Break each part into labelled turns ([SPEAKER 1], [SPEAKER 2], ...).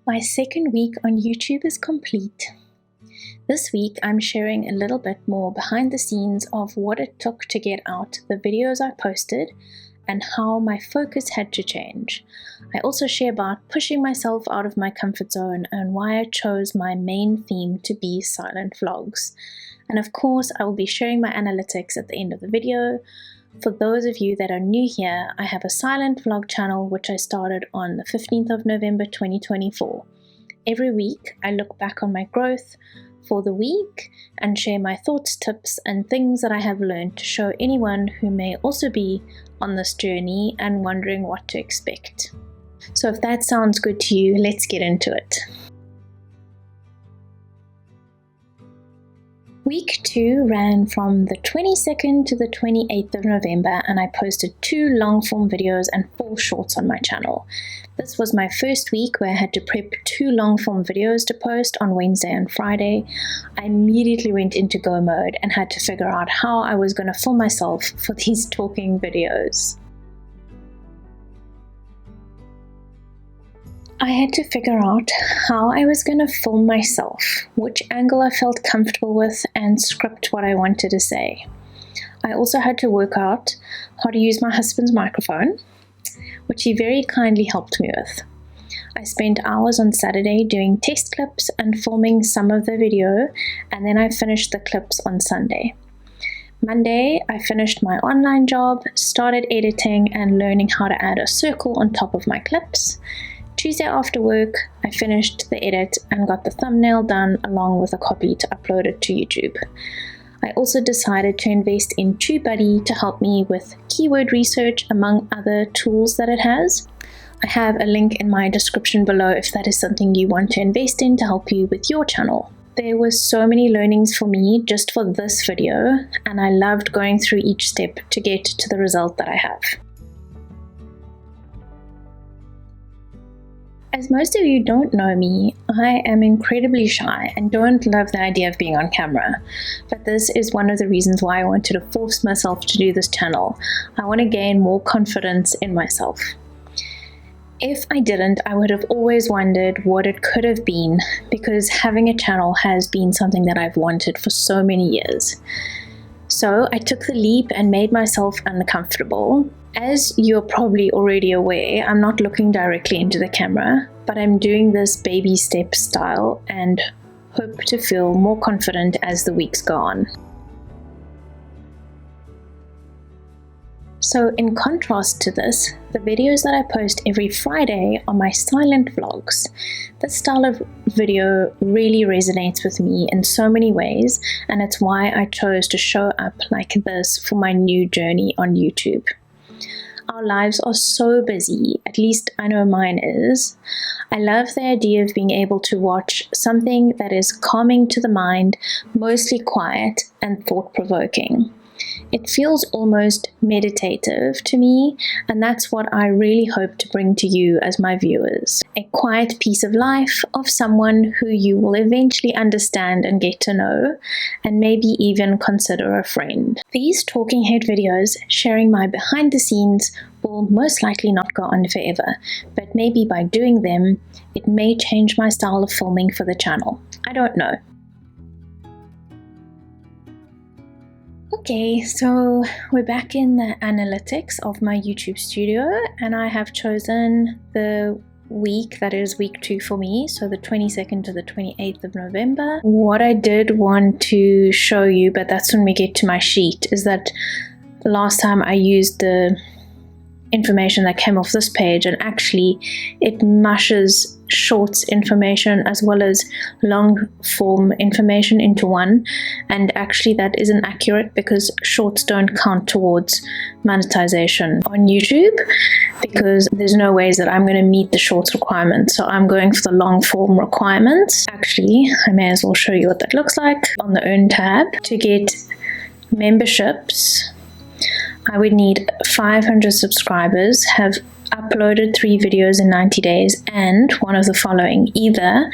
[SPEAKER 1] My second week on YouTube is complete. This week I'm sharing a little bit more behind the scenes of what it took to get out the videos I posted and how my focus had to change. I also share about pushing myself out of my comfort zone and why I chose my main theme to be silent vlogs. And of course, I will be sharing my analytics at the end of the video. For those of you that are new here, I have a silent vlog channel which I started on the 15th of November 2024. Every week, I look back on my growth for the week and share my thoughts, tips, and things that I have learned to show anyone who may also be on this journey and wondering what to expect. So if that sounds good to you, let's get into it. Week 2 ran from the 22nd to the 28th of November, and I posted 2 long-form videos and 4 shorts on my channel. This was my first week where I had to prep 2 long-form videos to post on Wednesday and Friday. I immediately went into go mode and had to figure out how I was going to film myself for these talking videos. I had to figure out how I was going to film myself, which angle I felt comfortable with, and script what I wanted to say. I also had to work out how to use my husband's microphone, which he very kindly helped me with. I spent hours on Saturday doing test clips and filming some of the video, and then I finished the clips on Sunday. Monday, I finished my online job, started editing and learning how to add a circle on top of my clips. Tuesday after work, I finished the edit and got the thumbnail done along with a copy to upload it to YouTube. I also decided to invest in TubeBuddy to help me with keyword research among other tools that it has. I have a link in my description below if that is something you want to invest in to help you with your channel. There were so many learnings for me just for this video, and I loved going through each step to get to the result that I have. As most of you don't know me, I am incredibly shy and don't love the idea of being on camera. But this is one of the reasons why I wanted to force myself to do this channel. I want to gain more confidence in myself. If I didn't, I would have always wondered what it could have been, because having a channel has been something that I've wanted for so many years. So I took the leap and made myself uncomfortable. As you're probably already aware, I'm not looking directly into the camera, but I'm doing this baby step style and hope to feel more confident as the weeks go on. So in contrast to this, the videos that I post every Friday are my silent vlogs. This style of video really resonates with me in so many ways, and it's why I chose to show up like this for my new journey on YouTube. Our lives are so busy, at least I know mine is. I love the idea of being able to watch something that is calming to the mind, mostly quiet and thought-provoking. It feels almost meditative to me, and that's what I really hope to bring to you as my viewers. A quiet piece of life of someone who you will eventually understand and get to know, and maybe even consider a friend. These talking head videos sharing my behind the scenes will most likely not go on forever, but maybe by doing them, it may change my style of filming for the channel. I don't know. Okay, so we're back in the analytics of my YouTube studio, and I have chosen the week that is week 2 for me, so the 22nd to the 28th of November. What I did want to show you, but that's when we get to my sheet, is that last time I used the information that came off this page, and actually it mashes shorts information as well as long form information into one, and actually that isn't accurate because shorts don't count towards monetization on YouTube, because there's no ways that I'm going to meet the shorts requirements, so I'm going for the long form requirements. Actually, I may as well show you what that looks like. On the Earn tab, to get memberships, I would need 500 subscribers, have uploaded 3 videos in 90 days, and one of the following: either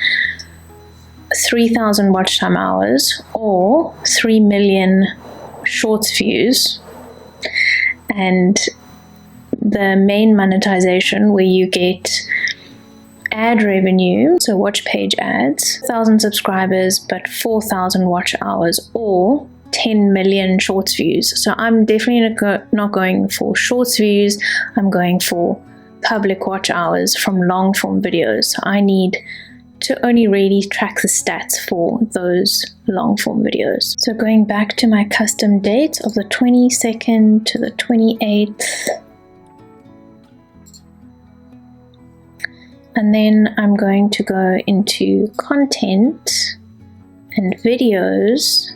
[SPEAKER 1] 3,000 watch time hours or 3 million shorts views. And the main monetization, where you get ad revenue, so watch page ads, 1,000 subscribers but 4,000 watch hours, or 10 million shorts views. So I'm definitely not going for shorts views, I'm going for public watch hours from long form videos. So I need to only really track the stats for those long form videos. So going back to my custom dates of the 22nd to the 28th, and then I'm going to go into content and videos,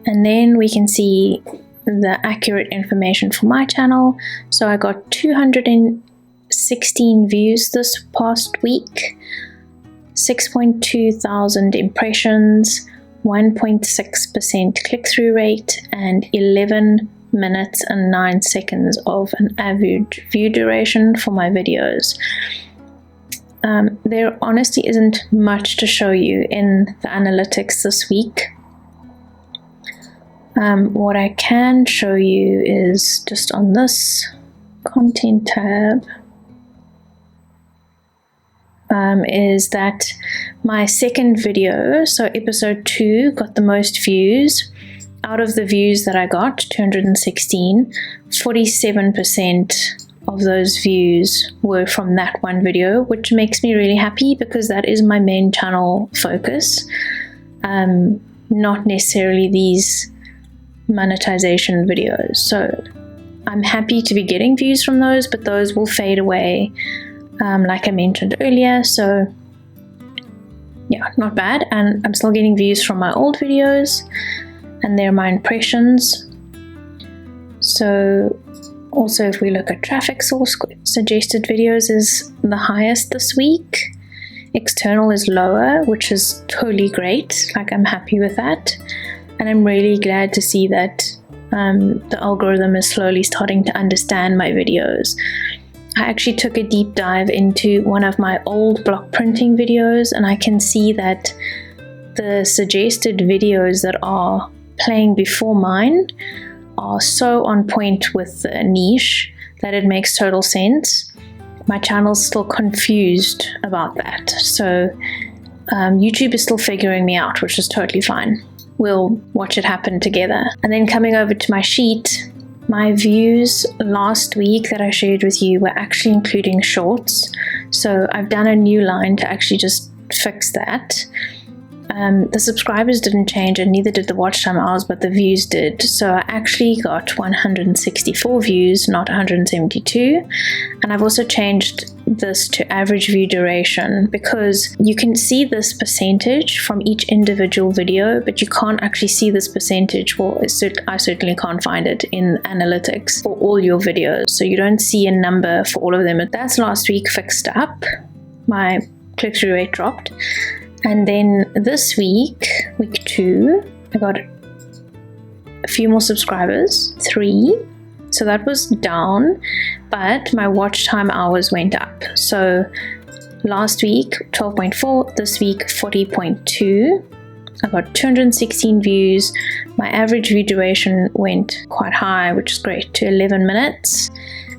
[SPEAKER 1] and then we can see the accurate information for my channel. So I got 216 views this past week, 6.2 thousand impressions, 1.6% click-through rate, and 11 minutes and 9 seconds of an average view duration for my videos. There honestly isn't much to show you in the analytics this week. What I can show you is just on this content tab, is that my second video, so episode 2, got the most views. Out of the views that I got, 216, 47% of those views were from that one video, which makes me really happy because that is my main channel focus, not necessarily these monetization videos. So I'm happy to be getting views from those, but those will fade away, like I mentioned earlier. So yeah, not bad. And I'm still getting views from my old videos, and they're my impressions. So also, if we look at traffic source, suggested videos is the highest this week. External is lower, which is totally great. Like, I'm happy with that. And I'm really glad to see that the algorithm is slowly starting to understand my videos. I actually took a deep dive into one of my old block printing videos, and I can see that the suggested videos that are playing before mine are so on point with the niche that it makes total sense. My channel's still confused about that. So YouTube is still figuring me out, which is totally fine. We'll watch it happen together. And then coming over to my sheet, my views last week that I shared with you were actually including shorts. So I've done a new line to actually just fix that. The subscribers didn't change, and neither did the watch time hours, but the views did. So I actually got 164 views, not 172. And I've also changed this to average view duration, because you can see this percentage from each individual video, but you can't actually see this percentage. Well, I certainly can't find it in analytics for all your videos. So you don't see a number for all of them. That's last week fixed up. My click-through rate dropped. And then this week, week 2, I got a few more subscribers, 3. So that was down, but my watch time hours went up. So last week, 12.4, this week, 40.2. I got 216 views. My average view duration went quite high, which is great, to 11 minutes.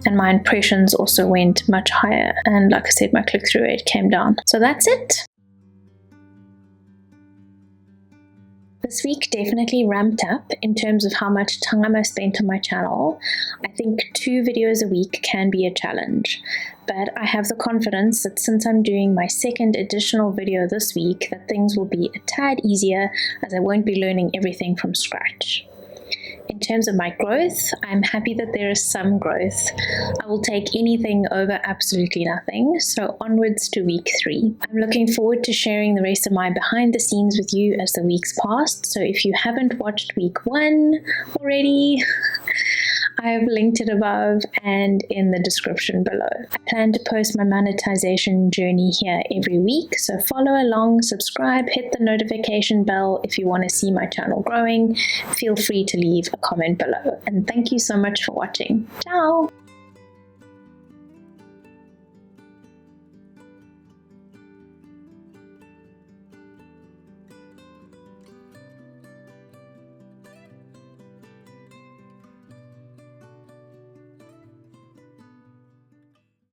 [SPEAKER 1] And my impressions also went much higher. And like I said, my click-through rate came down. So that's it. This week definitely ramped up in terms of how much time I spent on my channel. I think 2 videos a week can be a challenge, but I have the confidence that since I'm doing my second additional video this week, that things will be a tad easier, as I won't be learning everything from scratch. In terms of my growth, I'm happy that there is some growth. I will take anything over absolutely nothing, so onwards to week 3. I'm looking forward to sharing the rest of my behind the scenes with you as the weeks passed, so if you haven't watched week 1 already, I've linked it above and in the description below. I plan to post my monetization journey here every week, so follow along, subscribe, hit the notification bell if you want to see my channel growing. Feel free to leave a comment below, and thank you so much for watching. Ciao!